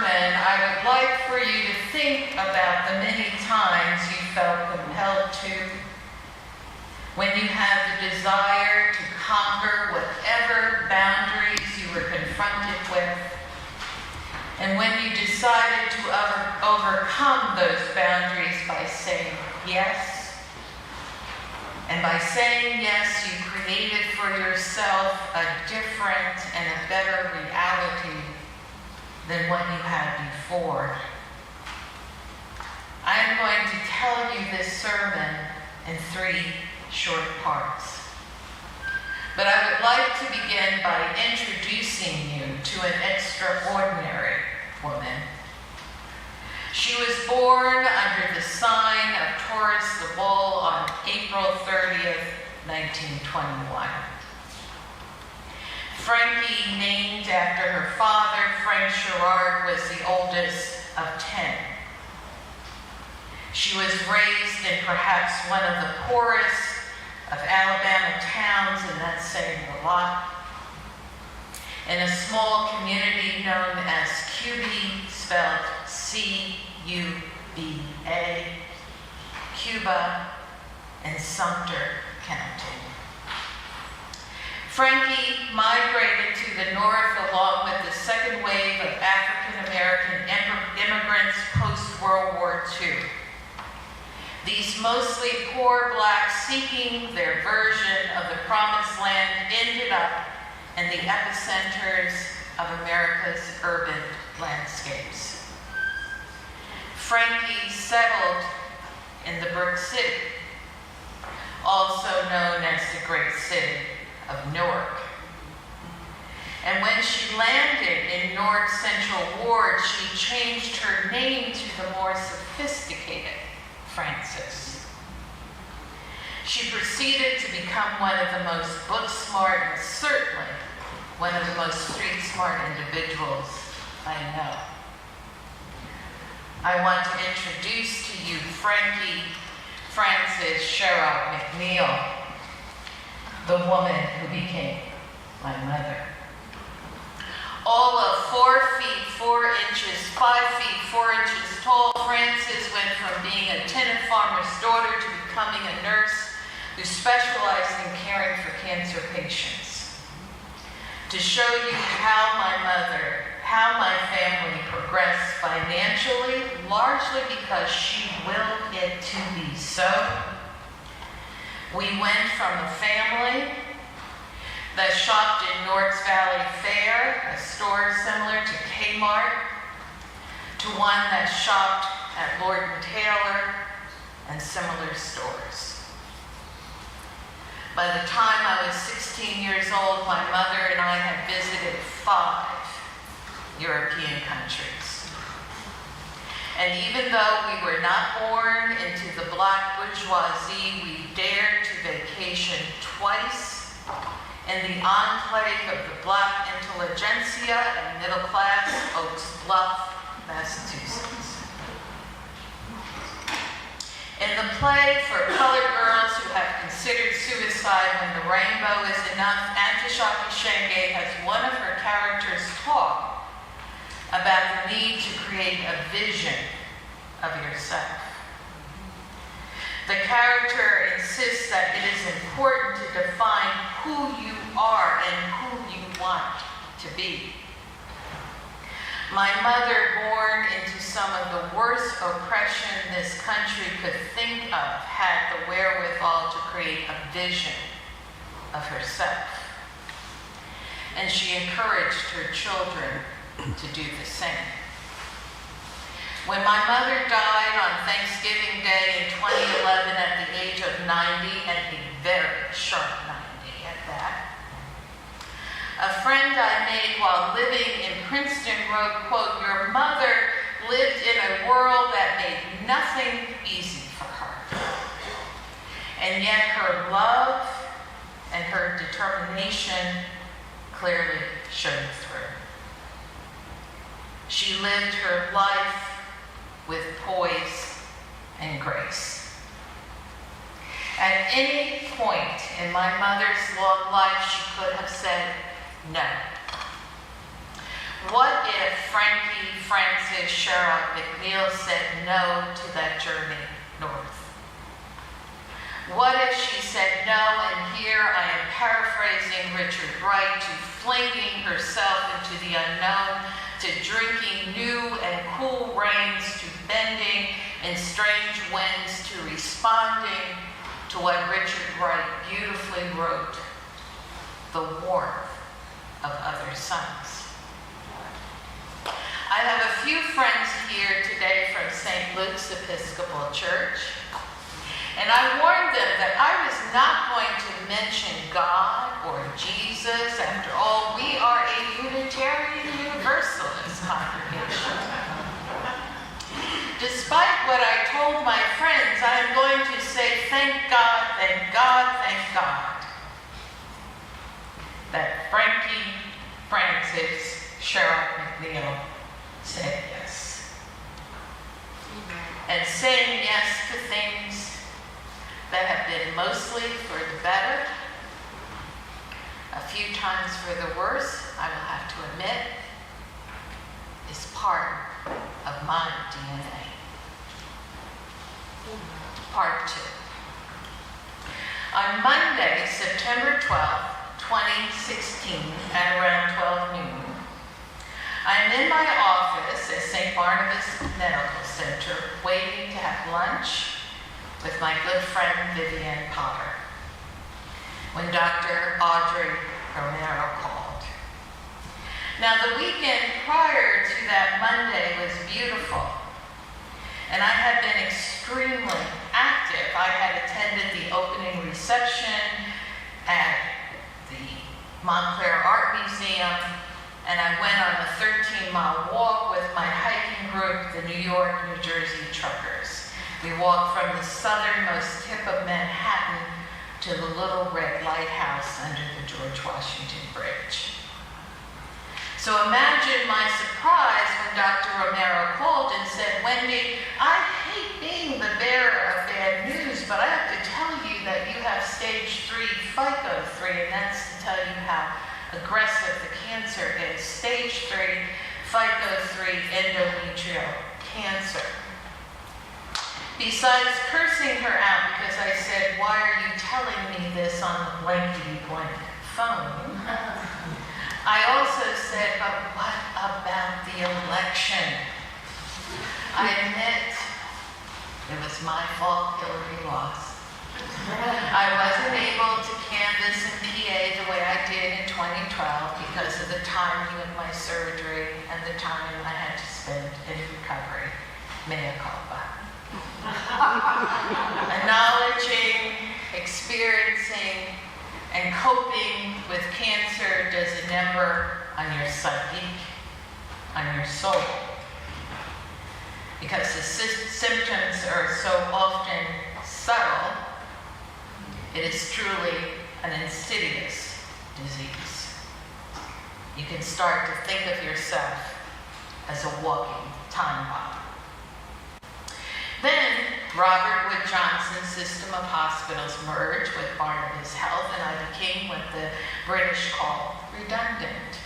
sermon, I would like for you to think about the many times you felt compelled to, when you had the desire to conquer whatever boundaries you were confronted with, and when you decided to overcome those boundaries by saying yes. And by saying yes, you created for yourself a different and a better reality than what you had before. I am going to tell you this sermon in 3 short parts. But I would like to begin by introducing you to an extraordinary woman. She was born under the sign of Taurus the Bull on April 30th, 1921. Frankie, named after her father, Frank Sherrard, was the oldest of 10. She was raised in perhaps one of the poorest of Alabama towns, and that's saying a lot, in a small community known as Cuba, spelled C-U-B-A, Cuba in Sumter County. Frankie migrated to the north along with the second wave of African-American immigrants post-World War II. These mostly poor blacks seeking their version of the promised land ended up in the epicenters of America's urban landscapes. Frankie settled in the Brick City, also known as the Great City of Newark. And when she landed in Newark Central Ward, she changed her name to the more sophisticated Frances. She proceeded to become one of the most book-smart and certainly one of the most street-smart individuals I know. I want to introduce to you Frankie Frances Sherrod McNeil, the woman who became my mother. All of 4 feet 4 inches, 5 feet 4 inches tall, Frances went from being a tenant farmer's daughter to becoming a nurse who specialized in caring for cancer patients. To show you how my family progressed financially, largely because she willed it to be so, we went from a family that shopped in North Valley Fair, a store similar to Kmart, to one that shopped at Lord & Taylor and similar stores. By the time I was 16 years old, my mother and I had visited 5 European countries. And even though we were not born into the black bourgeoisie, we dared to vacation twice in the enclave of the black intelligentsia and middle class, Oaks Bluff, Massachusetts. In the play For Colored Girls Who Have Considered Suicide When the Rainbow Is Enough, Ntozake Shange has one of her characters talk about the need to create a vision of yourself. The character insists that it is important to define who you are and who you want to be. My mother, born into some of the worst oppression this country could think of, had the wherewithal to create a vision of herself. And she encouraged her children to do the same. When my mother died on Thanksgiving Day in 2011 at the age of 90, and a very sharp 90 at that, a friend I made while living in Princeton wrote, quote, "Your mother lived in a world that made nothing easy for her. And yet her love and her determination clearly showed through. She lived her life with poise and grace. At any point in my mother's long life, she could have said no. What if Frankie Francis Sherrock McNeil said no to that journey north? What if she said no, and here I am paraphrasing Richard Wright, to flinging herself into the unknown, to drinking new and cool rains, to bending in strange winds, to responding to what Richard Wright beautifully wrote, the warmth of other suns. I have a few friends here today from St. Luke's Episcopal Church, and I warned them that I was not going to mention God or Jesus. After all, we are a Unitarian Universalist congregation. Despite what I told my friends, I am going to say thank God, thank God, thank God that Frankie Francis Sherrock McNeil said yes. And saying yes to things that have been mostly for the better, a few times for the worse, I will have to admit, is part of my DNA. Part 2. On Monday, September 12th, 2016, at around 12 noon, I am in my office at St. Barnabas Medical Center waiting to have lunch with my good friend Vivian Potter when Dr. Audrey Romero called. Now, the weekend prior to that Monday was beautiful, and I had been extremely active. I had attended the opening reception at the Montclair Art Museum, and I went on a 13-mile walk with my hiking group, the New York, New Jersey Truckers. We walked from the southernmost tip of Manhattan to the Little Red Lighthouse under the George Washington Bridge. So imagine my surprise when Dr. Romero called and said, "Wendy, I hate being the bearer of bad news, but I have to tell you that you have stage 3 FICO3, and that's to tell you how aggressive the cancer is. Stage 3 FICO3 endometrial cancer." Besides cursing her out because I said, "Why are you telling me this on the blankety blank phone?" I also said, "But what about the election?" I admit it was my fault Hillary lost. I wasn't able to canvass in PA the way I did in 2012 because of the timing of my surgery and the time I had to spend in recovery. Mea culpa. Acknowledging, experiencing, and coping with cancer does a number on your psyche, on your soul. Because the symptoms are so often subtle, it is truly an insidious disease. You can start to think of yourself as a walking time bomb. Then, Robert Wood Johnson's system of hospitals merged with Barnabas Health, and I became what the British call redundant.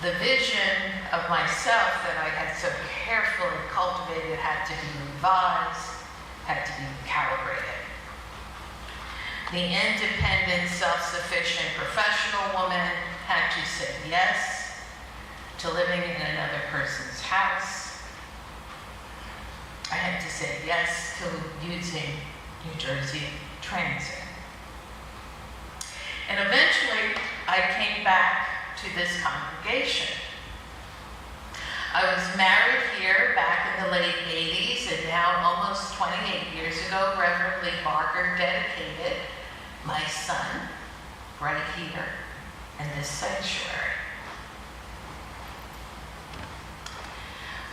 The vision of myself that I had so carefully cultivated had to be revised, had to be calibrated. The independent, self-sufficient professional woman had to say yes to living in another person's house. I had to say yes to using New Jersey Transit. And eventually, I came back to this congregation. I was married here back in the late 80s, and now almost 28 years ago, Reverend Lee Barker dedicated my son right here in this sanctuary.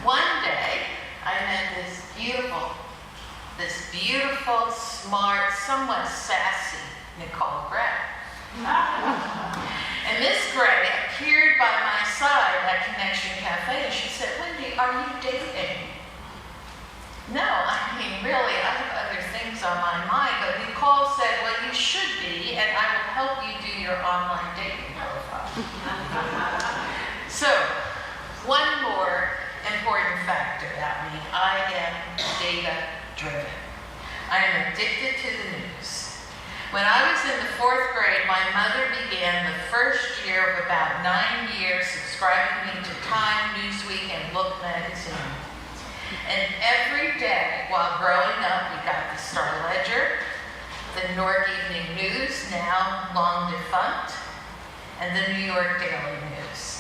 One day, I met this beautiful, smart, somewhat sassy Nicole Gray. And Miss Gray appeared by my side at Connection Cafe, and she said, "Wendy, are you dating?" No, I mean, really, I have other things on my mind, but Nicole said, "Well, you should be, and I will help you do your online dating profile." So, one more important fact about me. I am data-driven. I am addicted to the news. When I was in the 4th grade, my mother began the first year of about 9 years subscribing me to Time, Newsweek, and Look magazine. And every day while growing up, we got the Star-Ledger, the Newark Evening News, now long defunct, and the New York Daily News.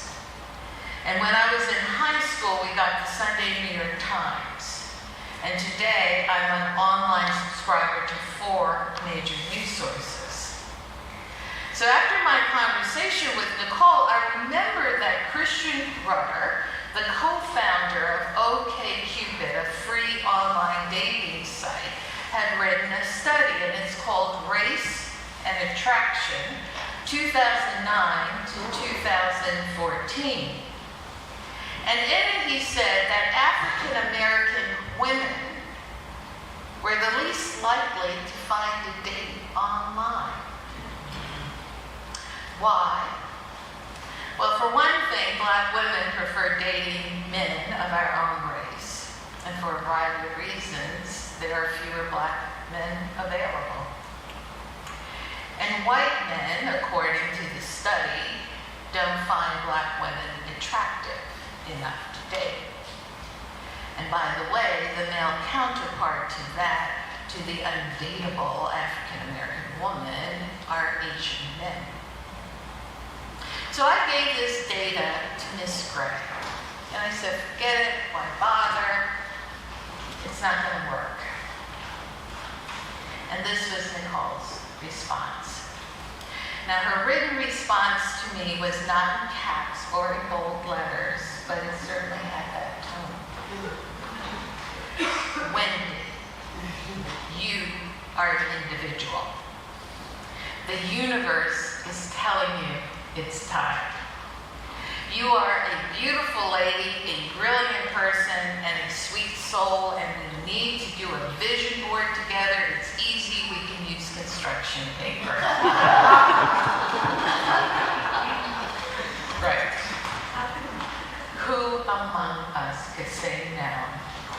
And when I was in high school, we got the Sunday New York Times. And today, I'm an online subscriber to 4 major news sources. So after my conversation with Nicole, I remember that Christian Brugger, the co-founder of OkCupid, a free online dating site, had written a study, and it's called Race and Attraction, 2009 to 2014. And in it he said that African American women were the least likely to find a date online. Why? Well, for one thing, Black women prefer dating men of our own race. And for a variety of reasons, there are fewer Black men available. And white men, according to the study, don't find Black women attractive enough to date. And by the way, the male counterpart to that, to the undateable African American woman, are Asian men. So I gave this data to Miss Gray. And I said, forget it, why bother? It's not going to work. And this was Nicole's response. Now, her written response to me was not in caps or in bold letters, but it certainly had that tone. Wendy, you are an individual. The universe is telling you it's time. You are a beautiful lady, a brilliant person, and a sweet soul, and we need to do a vision board together. It's easy, we can use construction paper. Right. Who among us could say no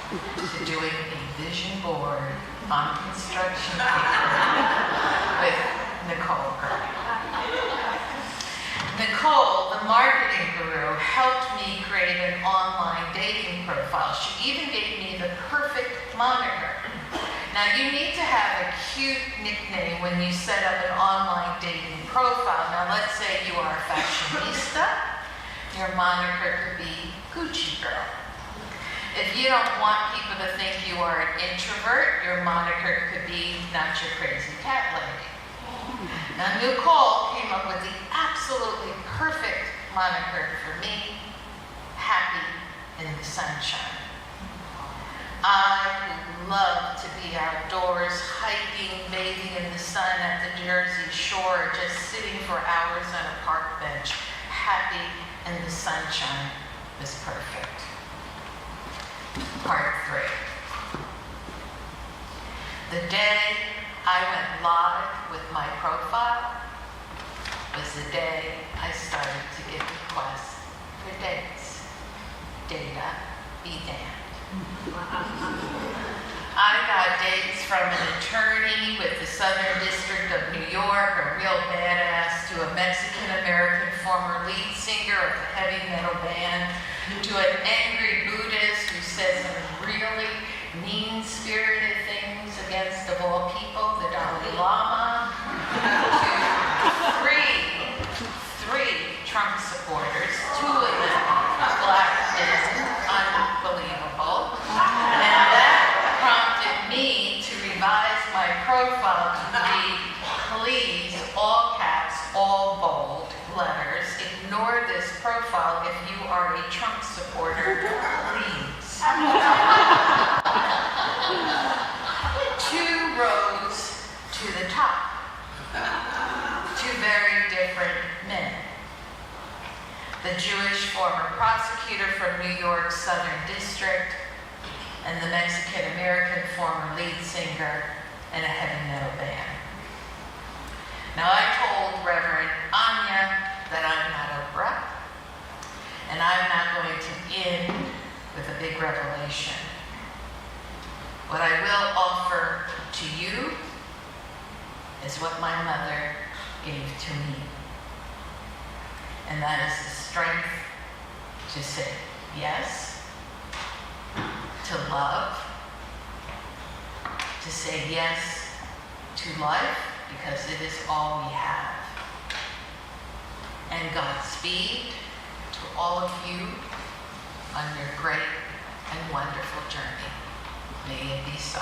to doing a vision board on construction paper with Nicole Gray? Nicole, the marketing guru, helped me create an online dating profile. She even gave me the perfect moniker. Now, you need to have a cute nickname when you set up an online dating profile. Now, let's say you are a fashionista. Your moniker could be Gucci Girl. If you don't want people to think you are an introvert, your moniker could be Not Your Crazy Cat Lady. Now, Nicole came up with the absolutely perfect moniker for me, Happy in the Sunshine. I love to be outdoors, hiking, bathing in the sun at the Jersey Shore, just sitting for hours on a park bench. Happy in the sunshine was perfect. Part 3. The day I went live with my profile was the day I started to get requests for dates. Data be damned. I got dates from an attorney with the Southern District of New York, a real badass, to a Mexican-American former lead singer of a heavy metal band, to an angry Buddhist who said some really mean-spirited things against, of all people, the Dalai Lama, to three Trump supporters, 2 of them Black men, unbelievable. And that prompted me to revise my profile to read, please, all caps, all bold letters, ignore this profile if you are a Trump supporter, please. 2 rows to the top. 2 very different men. The Jewish former prosecutor from New York's Southern District, and the Mexican-American former lead singer in a heavy metal band. Now, I told Reverend Anya that I'm not Oprah, And I'm not going to end with a big revelation. What I will offer to you is what my mother gave to me. And that is the strength to say yes, to love, to say yes to life, because it is all we have. And Godspeed to all of you on your great and wonderful journey. May it be so.